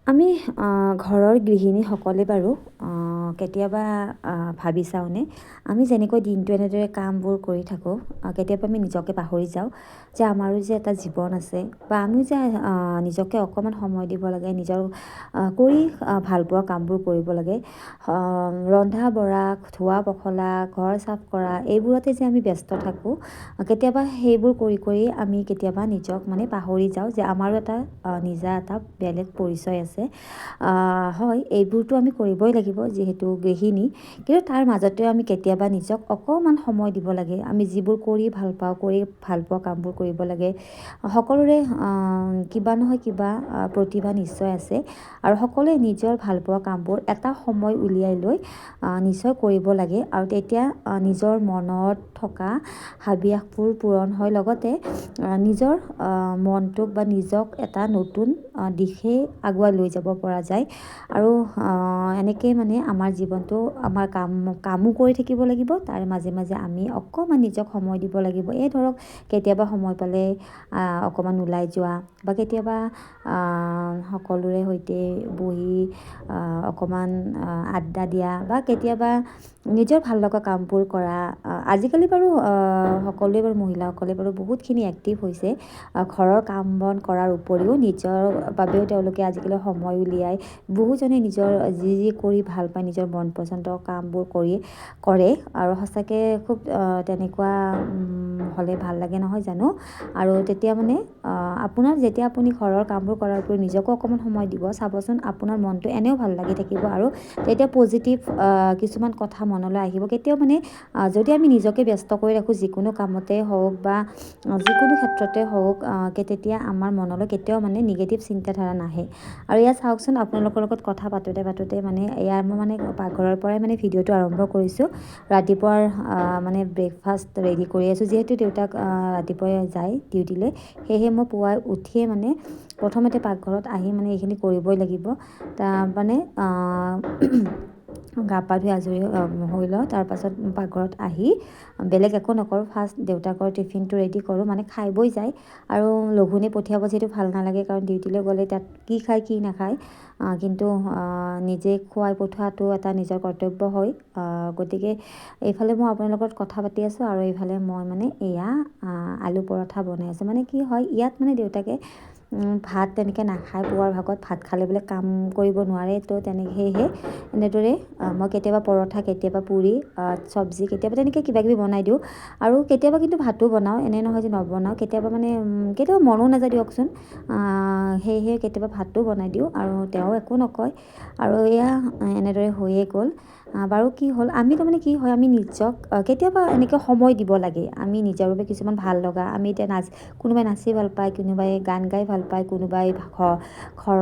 আমি ঘৰৰ গৃহিণীসকলে বাৰু কেতিয়াবা ভাবি চাওঁনে আমি যেনেকৈ দিনটো এনেদৰে কামবোৰ কৰি থাকোঁ, কেতিয়াবা আমি নিজকে পাহৰি যাওঁ যে আমাৰো যে এটা জীৱন আছে, বা আমিও যে নিজকে অকণমান সময় দিব লাগে, নিজৰ কৰি ভাল পোৱা কামবোৰ কৰিব লাগে। ৰন্ধা বঢ়া, ধোৱা পখলা, ঘৰ চাফ কৰা, এইবোৰতে যে আমি ব্যস্ত থাকোঁ, কেতিয়াবা সেইবোৰ কৰি কৰি আমি কেতিয়াবা নিজক মানে পাহৰি যাওঁ যে আমাৰো এটা নিজা এটা বেলেগ পৰিচয় আছে। হয়, এইবোৰতো আমি কৰিবই লাগিব যিহেতু গৃহিণী, কিন্তু তাৰ মাজতেও আমি কেতিয়াবা নিজক অকণমান সময় দিব লাগে। আমি যিবোৰ কৰি ভাল পাওঁ, কৰি ভাল পোৱা কামবোৰ কৰিব লাগে। সকলোৰে কিবা নহয় কিবা প্ৰতিভা নিশ্চয় আছে, আৰু সকলোৱে নিজৰ ভাল পোৱা কামবোৰ এটা সময় উলিয়াই লৈ নিশ্চয় কৰিব লাগে, আৰু তেতিয়া নিজৰ মনত থকা হাবিয়াসবোৰ পূৰণ হয়, লগতে নিজৰ মনটোক বা নিজক এটা নতুন দিশে আগুৱাই লৈ যাব পৰা যায়। আৰু এনেকৈ মানে আমাৰ জীৱনটো আমাৰ কামো কৰি থাকিব লাগিব, তাৰ মাজে মাজে আমি অকণমান নিজক সময় দিব লাগিব। এই ধৰক কেতিয়াবা সময় পালে অকণমান ওলাই যোৱা, বা কেতিয়াবা সকলোৰে সৈতে বহি অকণমান আড্ডা দিয়া, বা কেতিয়াবা নিজৰ ভাল লগা কামবোৰ কৰা। আজিকালি বাৰু সকলোৱে বাৰু মহিলাসকলে বাৰু বহুতখিনি এক্টিভ হৈছে। ঘৰৰ কাম বন কৰাৰ উপৰিও নিজৰ বাবেও তেওঁলোকে আজিকালি সময় উলিয়াই বহুজনে নিজৰ যি কৰি ভাল পায়, নিজৰ মন পচন্দৰ কামবোৰ কৰে, আৰু সঁচাকৈ খুব তেনেকুৱা হ'লে ভাল লাগে নহয় জানো। আৰু তেতিয়া মানে আপোনাৰ যেতিয়া আপুনি ঘৰৰ কামবোৰ কৰাৰ উপৰি নিজকো অকণমান সময় দিব, চাবচোন আপোনাৰ মনটো এনেও ভাল লাগি থাকিব, আৰু তেতিয়া পজিটিভ কিছুমান কথা মনলৈ আহিব। কেতিয়াও মানে যদি আমি নিজকে ব্যস্ত কৰি ৰাখোঁ যিকোনো কামতে হওক বা যিকোনো ক্ষেত্ৰতে হওক, তেতিয়া আমাৰ মনলৈ কেতিয়াও মানে নিগেটিভ চিন্তাধাৰা নাহে। আৰু ইয়াত চাওকচোন, আপোনালোকৰ লগত কথা পাতোঁতে মানে মই মানে পাকঘৰৰ পৰাই মানে ভিডিঅ'টো আৰম্ভ কৰিছোঁ। ৰাতিপুৱাৰ মানে ব্ৰেকফাষ্ট ৰেডি কৰি আছোঁ, যিহেতু দেউতাক ৰাতিপুৱাই যায় ডিউটিলৈ, সেয়েহে মই পুৱাই উঠিয়ে মানে প্ৰথমতে পাকঘৰত আহি মানে এইখিনি কৰিবই লাগিব। তাৰ মানে গা পা ধুই আজৰি হৈ লওঁ, তাৰপাছত পাকঘৰত আহি বেলেগ একো নকৰোঁ। ফাৰ্ষ্ট দেউতাকৰ টিফিনটো ৰেডি কৰোঁ, মানে খাই বৈ যায়, আৰু লঘোণে পঠিয়াব যিহেতু ভাল নালাগে, কাৰণ ডিউটিলৈ গ'লে তাত কি খায় কি নাখায়, কিন্তু নিজে খুৱাই পঠোৱাটো এটা নিজৰ কৰ্তব্য হয়। গতিকে এইফালে মই আপোনাৰ লগত কথা পাতি আছোঁ, আৰু এইফালে মই মানে এয়া আলু পৰঠা বনাই আছোঁ। মানে কি হয়, ইয়াত মানে দেউতাকে ভাত তেনেকৈ নাখায়, পুৱাৰ ভাগত ভাত খালে বোলে কাম কৰিব নোৱাৰে, তো সেয়েহে এনেদৰে মই কেতিয়াবা পৰঠা, কেতিয়াবা পুৰি, চব্জি, কেতিয়াবা তেনেকৈ কিবাকিবি বনাই দিওঁ। আৰু কেতিয়াবা কিন্তু ভাতো বনাওঁ, এনে নহয় যে নবনাওঁ। কেতিয়াবা মানে কেতিয়াবা মনো নাযায় দিয়কচোন, সেয়েহে কেতিয়াবা ভাতো বনাই দিওঁ, আৰু তেওঁ একো নকয়। আৰু এয়া এনেদৰে হৈয়ে গ'ল। বাৰু কি হ'ল, আমি তাৰমানে কি হয়, আমি নিজক কেতিয়াবা এনেকৈ সময় দিব লাগে। আমি নিজৰ বাবে কিছুমান ভাল লগা, আমি এতিয়া কোনোবাই নাচি ভাল পায়, কোনোবাই গান গাই ভাল পায়, কোনোবাই ঘৰ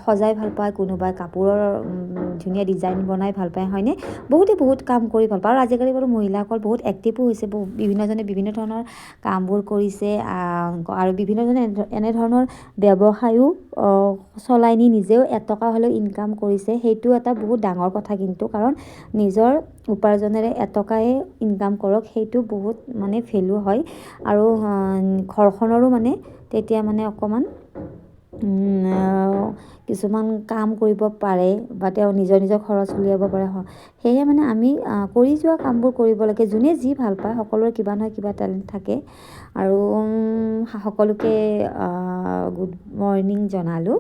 সজাই ভাল পায়, কোনোবাই কাপোৰৰ ধুনীয়া ডিজাইন বনাই ভাল পায়, হয়নে? বহুত কাম কৰি ভাল পায়। আৰু আজিকালি বাৰু মহিলাসকল বহুত এক্টিভো হৈছে, বিভিন্নজনে বিভিন্ন ধৰণৰ কামবোৰ কৰিছে, আৰু বিভিন্নজনে এনেধৰণৰ ব্যৱসায়ো চলাই নি নিজেও এটকা হ'লেও ইনকাম কৰিছে। সেইটো এটা বহুত ডাঙৰ কথা কিন্তু, কাৰণ নিজৰ উপাৰ্জনেৰে এটকাই ইনকাম কৰক, সেইটো বহুত মানে ভেলু হয়। আৰু ঘৰখনৰো মানে তেতিয়া মানে অকণমান কিছুমান কাম কৰিব পাৰে, বা তেওঁ নিজৰ খৰচ উলিয়াব পাৰে। সেয়ে মানে আমি কৰি যোৱা কামবোৰ কৰিব লাগে। যোনে যি ভাল পায়, সকলোৰে কিবা নহয় কিবা টেলেণ্ট থাকে। আৰু সকলোকে গুড মৰ্ণিং জনালোঁ।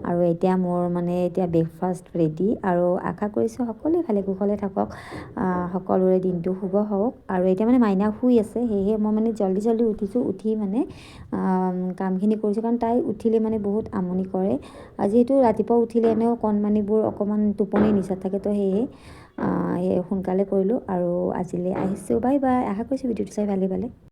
আৰু এতিয়া মোৰ মানে ব্ৰেকফাষ্ট ৰেডি, আৰু আশা কৰিছোঁ সকলোৱে ভালে কুশলে থাকক, সকলোৰে দিনটো শুভ হওক। আৰু এতিয়া মানে মাইনা শুই আছে, সেয়েহে মই মানে জল্দি উঠিছোঁ, উঠি মানে কামখিনি কৰিছোঁ, কাৰণ তাই উঠিলে মানে বহুত আমনি কৰে। যিহেতু ৰাতিপুৱা উঠিলে এনেও কণমানিবোৰ অকণমান টোপনি নিচাত থাকে, তো সেয়েহে সোনকালে কৰিলোঁ। আৰু আজিলৈ আহিছোঁ, বাই বাই। আশা কৰিছোঁ ভিডিঅ'টো চাই ভালেই পালে।